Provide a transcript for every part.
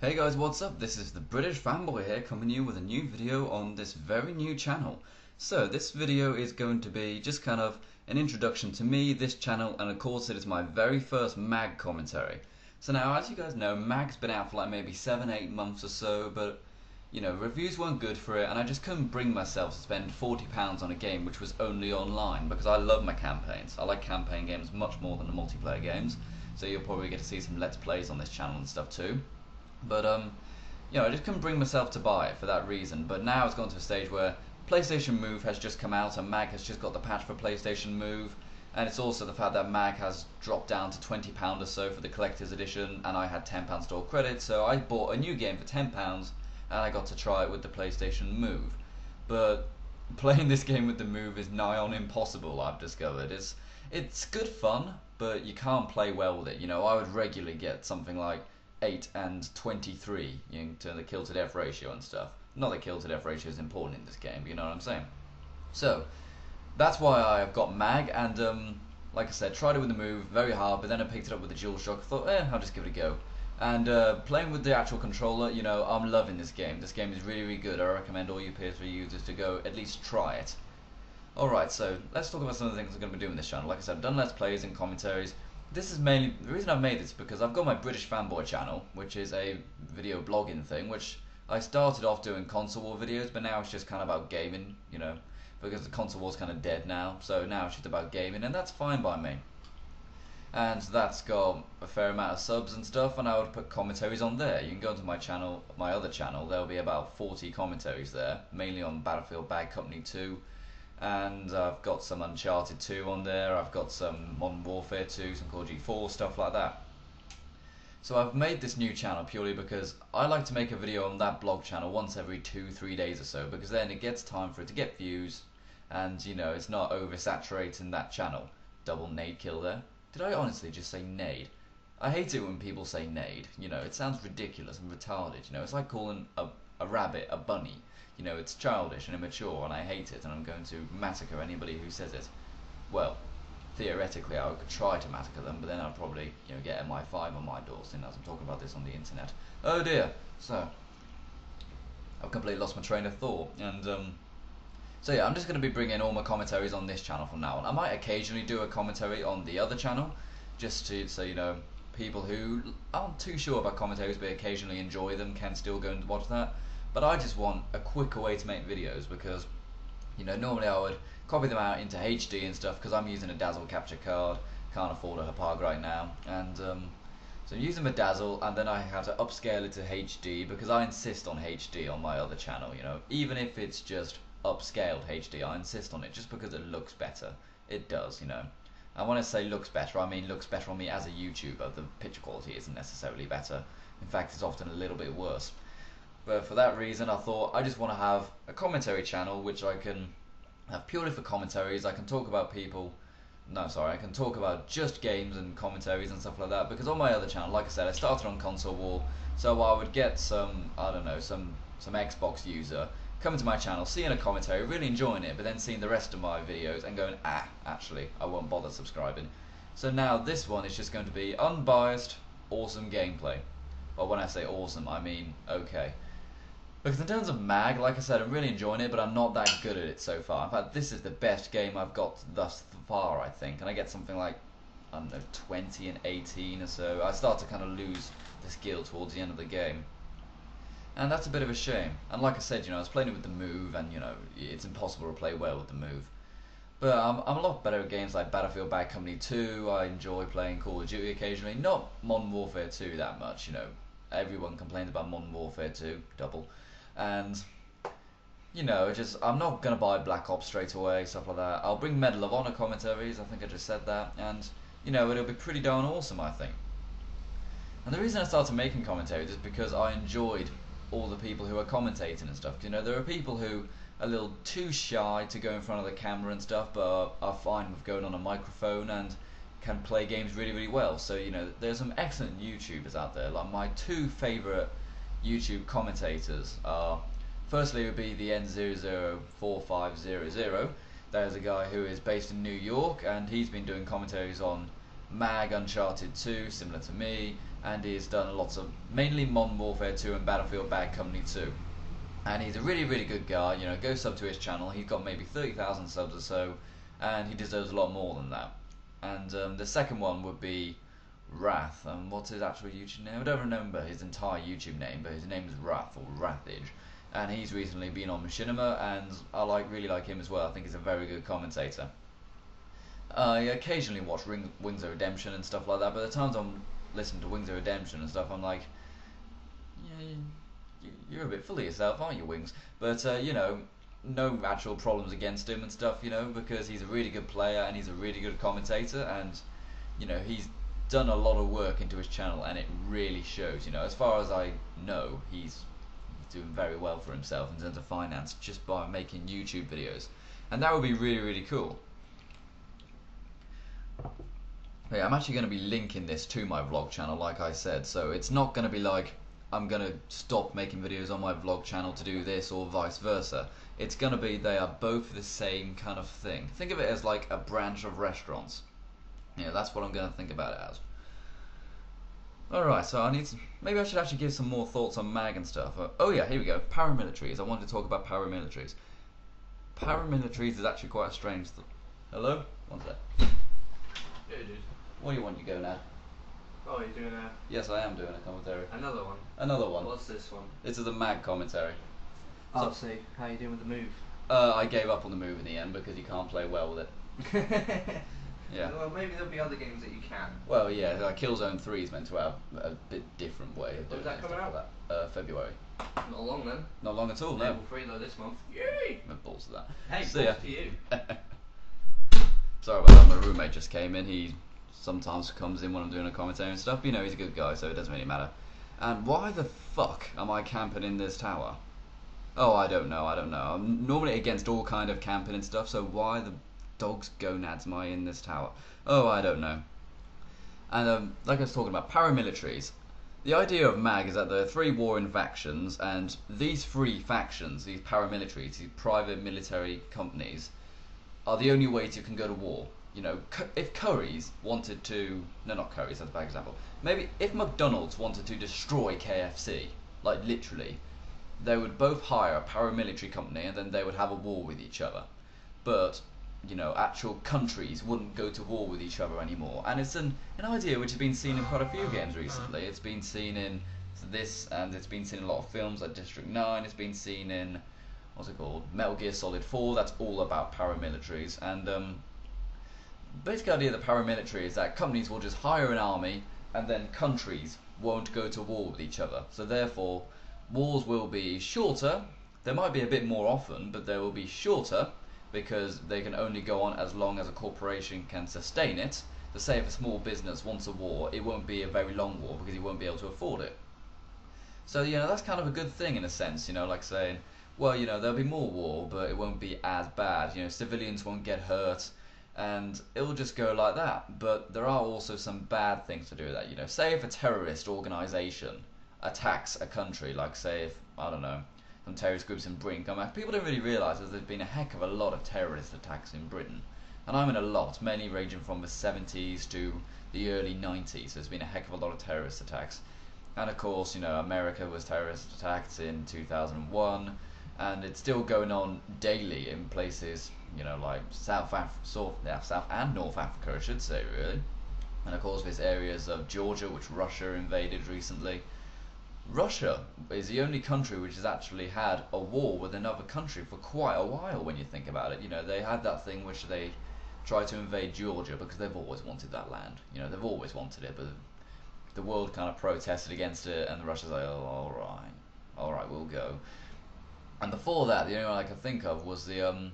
Hey guys, what's up? This is the British Fanboy here, coming to you with a new video on this very new channel. So this video is going to be just kind of an introduction to me, this channel, and of course it is my very first MAG commentary. So now, as you guys know, MAG's been out for like maybe 7-8 months or so, but you know, reviews weren't good for it, and I just couldn't bring myself to spend £40 on a game which was only online, because I love my campaigns. I like campaign games much more than the multiplayer games, so you'll probably get to see some Let's Plays on this channel and stuff too. But you know, I just couldn't bring myself to buy it for that reason. But now it's gone to a stage where PlayStation Move has just come out, and MAG has just got the patch for PlayStation Move, and it's also the fact that MAG has dropped down to £20 or so for the collector's edition, and I had £10 store credit, so I bought a new game for £10, and I got to try it with the PlayStation Move. But playing this game with the Move is nigh on impossible, I've discovered. It's good fun, but you can't play well with it. You know, I would regularly get something like 8 and 23, you know, to the kill to death ratio and stuff. Not that kill to death ratio is important in this game, but you know what I'm saying. So that's why I've got MAG, and like I said, tried it with the Move very hard, but then I picked it up with the DualShock. I thought, I'll just give it a go. And playing with the actual controller, you know, I'm loving this game. This game is really, really good. I recommend all you PS3 users to go at least try it. Alright, so let's talk about some of the things I'm going to be doing this channel. Like I said, I've done Let's Plays and commentaries. This is mainly, the reason I've made this is because I've got my British Fanboy channel, which is a video blogging thing, which I started off doing console war videos, but now it's just kind of about gaming, you know, because the console war's kind of dead now, so now it's just about gaming, and that's fine by me. And that's got a fair amount of subs and stuff, and I would put commentaries on there. You can go to my channel, my other channel, there'll be about 40 commentaries there, mainly on Battlefield Bad Company 2, and I've got some Uncharted 2 on there, I've got some Modern Warfare 2, some Call of Duty 4, stuff like that. So I've made this new channel purely because I like to make a video on that blog channel once every 2-3 days or so, because then it gets time for it to get views, and you know, it's not oversaturating that channel. Double nade kill there. Did I honestly just say nade? I hate it when people say nade, you know, it sounds ridiculous and retarded, you know, it's like calling a rabbit a bunny. You know, it's childish and immature, and I hate it, and I'm going to massacre anybody who says it. Well, theoretically I could try to massacre them, but then I'd probably, you know, get MI5 on my door, seeing as I'm talking about this on the internet. Oh dear. So I've completely lost my train of thought, and so yeah, I'm just going to be bringing all my commentaries on this channel from now on. I might occasionally do a commentary on the other channel, just to, so you know, people who aren't too sure about commentaries but occasionally enjoy them can still go and watch that. But I just want a quicker way to make videos, because you know, normally I would copy them out into HD and stuff, because I'm using a Dazzle capture card, can't afford a Hapag right now, and so I'm using my Dazzle, and then I have to upscale it to HD, because I insist on HD on my other channel, you know, even if it's just upscaled HD, I insist on it just because it looks better. It does, you know. And when I say looks better, I mean looks better on me as a YouTuber. The picture quality isn't necessarily better. In fact, it's often a little bit worse. But for that reason, I thought I just want to have a commentary channel which I can have purely for commentaries. I can talk about people, no sorry, I can talk about just games and commentaries and stuff like that, because on my other channel, like I said, I started on Console War, so I would get some, I don't know, some Xbox user coming to my channel, seeing a commentary, really enjoying it, but then seeing the rest of my videos and going, actually, I won't bother subscribing. So now this one is just going to be unbiased, awesome gameplay. Well, when I say awesome, I mean okay. Because in terms of MAG, like I said, I'm really enjoying it, but I'm not that good at it so far. In fact, this is the best game I've got thus far, I think. And I get something like, I don't know, 20 and 18 or so. I start to kind of lose the skill towards the end of the game. And that's a bit of a shame. And like I said, you know, I was playing it with the Move, and you know, it's impossible to play well with the Move. But I'm a lot better at games like Battlefield Bad Company 2. I enjoy playing Call of Duty occasionally. Not Modern Warfare 2 that much, you know. Everyone complains about Modern Warfare 2, double. And you know, I'm not gonna buy Black Ops straight away, stuff like that. I'll bring Medal of Honor commentaries, I think I just said that, and you know, it'll be pretty darn awesome, I think. And the reason I started making commentaries is because I enjoyed all the people who are commentating and stuff. You know, there are people who are a little too shy to go in front of the camera and stuff, but are fine with going on a microphone and can play games really, really well. So you know, there's some excellent YouTubers out there. Like my two favourite YouTube commentators are, firstly would be the N004500. There's a guy who is based in New York, and he's been doing commentaries on MAG, Uncharted 2, similar to me, and he's done lots of mainly Modern Warfare 2 and Battlefield Bad Company 2. And he's a really, really good guy. You know, go sub to his channel. He's got maybe 30,000 subs or so, and he deserves a lot more than that. And the second one would be Wrath. And what's his actual YouTube name? I don't remember his entire YouTube name, but his name is Wrath or Wrathage. And he's recently been on Machinima, and I really like him as well. I think he's a very good commentator. I occasionally watch Wings of Redemption and stuff like that, but the times I'm listening to Wings of Redemption and stuff, I'm like, yeah, you're a bit full of yourself, aren't you, Wings? But, you know, no actual problems against him and stuff, you know, because he's a really good player and he's a really good commentator, and, you know, he's done a lot of work into his channel, and it really shows. You know, as far as I know, he's doing very well for himself in terms of finance just by making YouTube videos, and that would be really, really cool. Yeah, I'm actually going to be linking this to my vlog channel, like I said, so it's not going to be like I'm going to stop making videos on my vlog channel to do this or vice versa. It's going to be they are both the same kind of thing. Think of it as like a branch of restaurants. Yeah, that's what I'm going to think about it as. Alright, so maybe I should actually give some more thoughts on MAG and stuff. Oh yeah, here we go. Paramilitaries. I wanted to talk about paramilitaries. Paramilitaries is actually quite a strange thing. Hello? One sec. Yeah, dude. What do you want, you go now? Oh, you're doing a... Yes, I am doing a commentary. Another one? Another one. What's this one? This is a MAG commentary. Oh, see. How you doing with the move? I gave up on the move in the end because you can't play well with it. Yeah. Well, maybe there'll be other games that you can. Well, yeah, Killzone 3 is meant to have a bit different way of doing it. When's that coming out? Like February. Not long then. Not long at all, no. Level 3 though this month. Yay! No balls to that. Hey, see ya. balls to you. Sorry about that, my roommate just came in. He sometimes comes in when I'm doing a commentary and stuff, but you know, he's a good guy, so it doesn't really matter. And why the fuck am I camping in this tower? Oh, I don't know. I'm normally against all kind of camping and stuff, so why the dog's gonads am I in this tower? Oh, I don't know. And like I was talking about, paramilitaries. The idea of MAG is that there are 3 warring factions, and these 3 factions, these paramilitaries, these private military companies, are the only way you can go to war. You know, if Curry's wanted to... No, not Curry's, that's a bad example. Maybe if McDonald's wanted to destroy KFC, like literally, they would both hire a paramilitary company and then they would have a war with each other. But, you know, actual countries wouldn't go to war with each other anymore. And it's an idea which has been seen in quite a few games recently. It's been seen in this, and it's been seen in a lot of films like District 9, it's been seen in, what's it called, Metal Gear Solid 4, that's all about paramilitaries. And basic idea of the paramilitary is that companies will just hire an army and then countries won't go to war with each other. So therefore, wars will be shorter. There might be a bit more often, but they will be shorter because they can only go on as long as a corporation can sustain it. To say if a small business wants a war, it won't be a very long war because he won't be able to afford it. So, you know, that's kind of a good thing in a sense, you know, like saying, well, you know, there'll be more war, but it won't be as bad. You know, civilians won't get hurt, and it'll just go like that. But there are also some bad things to do with that. You know, say if a terrorist organization attacks a country, like say if, I don't know, some terrorist groups in Britain come back. People don't really realise that there's been a heck of a lot of terrorist attacks in Britain. And I mean a lot, mainly ranging from the 70s to the early 90s. There's been a heck of a lot of terrorist attacks. And of course, you know, America was terrorist attacked in 2001, and it's still going on daily in places, you know, like South and North Africa, I should say, really. And of course, there's areas of Georgia, which Russia invaded recently. Russia is the only country which has actually had a war with another country for quite a while, when you think about it. You know, they had that thing which they tried to invade Georgia because they've always wanted that land. You know, they've always wanted it, but the world kind of protested against it, and the Russians like, oh, alright, we'll go. And before that, the only one I could think of was the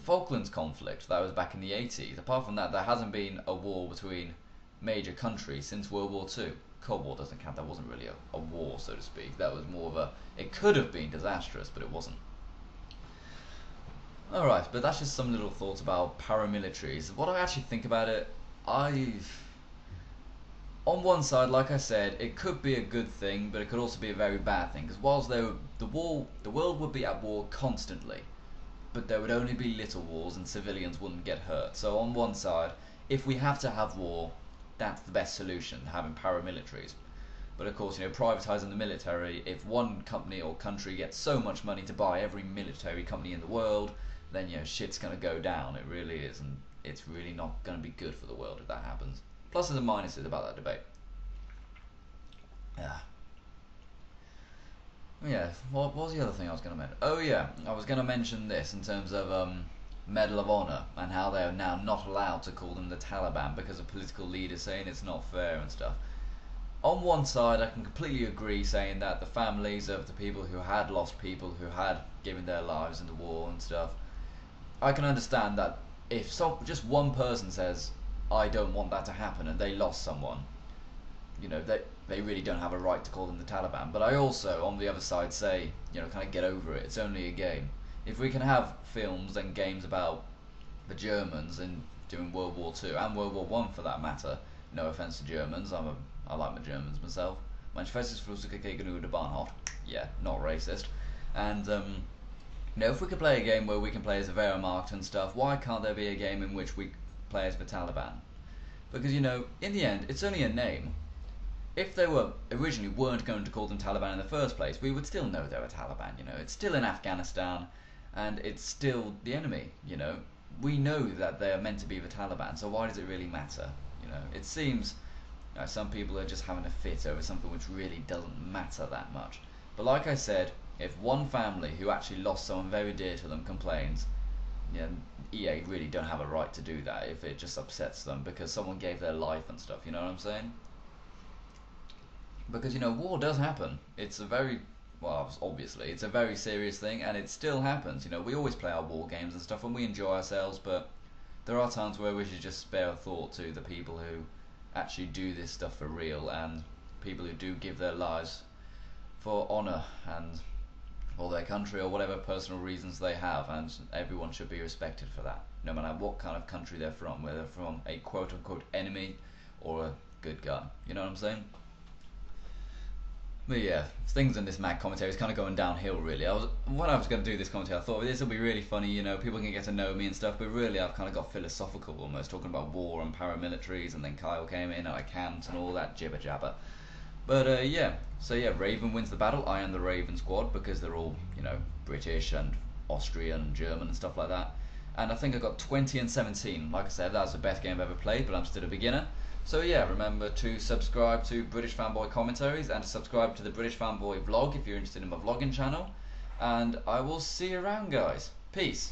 Falklands conflict. That was back in the 80s. Apart from that, there hasn't been a war between major countries since World War II. Cold War doesn't count. That wasn't really a war, so to speak. That was more of a... It could have been disastrous, but it wasn't. Alright, but that's just some little thoughts about paramilitaries. What I actually think about it, on one side, like I said, it could be a good thing, but it could also be a very bad thing. Because whilst the world would be at war constantly, but there would only be little wars and civilians wouldn't get hurt. So on one side, if we have to have war, that's the best solution, having paramilitaries. But of course, privatising the military, if one company or country gets so much money to buy every military company in the world, then shit's gonna go down. It really is, and it's really not gonna be good for the world if that happens. Pluses and minuses about that debate. Yeah, what was the other thing I was going to mention? Oh yeah, I was going to mention this in terms of Medal of Honor and how they are now not allowed to call them the Taliban because of political leaders saying it's not fair and stuff. On one side, I can completely agree saying that the families of the people who had lost people, who had given their lives in the war and stuff, I can understand that if just one person says, I don't want that to happen, and they lost someone, they really don't have a right to call them the Taliban. But I also, on the other side, say, kind of get over it. It's only a game. If we can have films and games about the Germans and during World War II and World War One for that matter, no offense to Germans, I like my Germans myself. Yeah, not racist. And if we could play a game where we can play as the Wehrmacht and stuff, why can't there be a game in which we play as the Taliban? Because in the end, it's only a name. If they originally weren't going to call them Taliban in the first place, we would still know they were Taliban. It's still in Afghanistan, and it's still the enemy. We know that they are meant to be the Taliban, so why does it really matter? It seems some people are just having a fit over something which really doesn't matter that much. But like I said, if one family who actually lost someone very dear to them complains, EA really don't have a right to do that if it just upsets them because someone gave their life and stuff. You know what I'm saying? Because war does happen. It's obviously it's a very serious thing, and it still happens. We always play our war games and stuff and we enjoy ourselves, but there are times where we should just spare a thought to the people who actually do this stuff for real, and people who do give their lives for honour and for their country or whatever personal reasons they have, and everyone should be respected for that, no matter what kind of country they're from, whether they're from a quote-unquote enemy or a good guy. You know what I'm saying? But yeah, things in this Mac commentary is kind of going downhill really. When I was going to do this commentary, I thought this will be really funny, people can get to know me and stuff, but really I've kind of got philosophical almost, talking about war and paramilitaries, and then Kyle came in and I can't and all that jibber jabber. But Raven wins the battle. I am the Raven squad because they're all, British and Austrian and German and stuff like that. And I think I got 20 and 17. Like I said, that was the best game I've ever played, but I'm still a beginner. So yeah, remember to subscribe to British Fanboy Commentaries and to subscribe to the British Fanboy vlog if you're interested in my vlogging channel. And I will see you around, guys. Peace.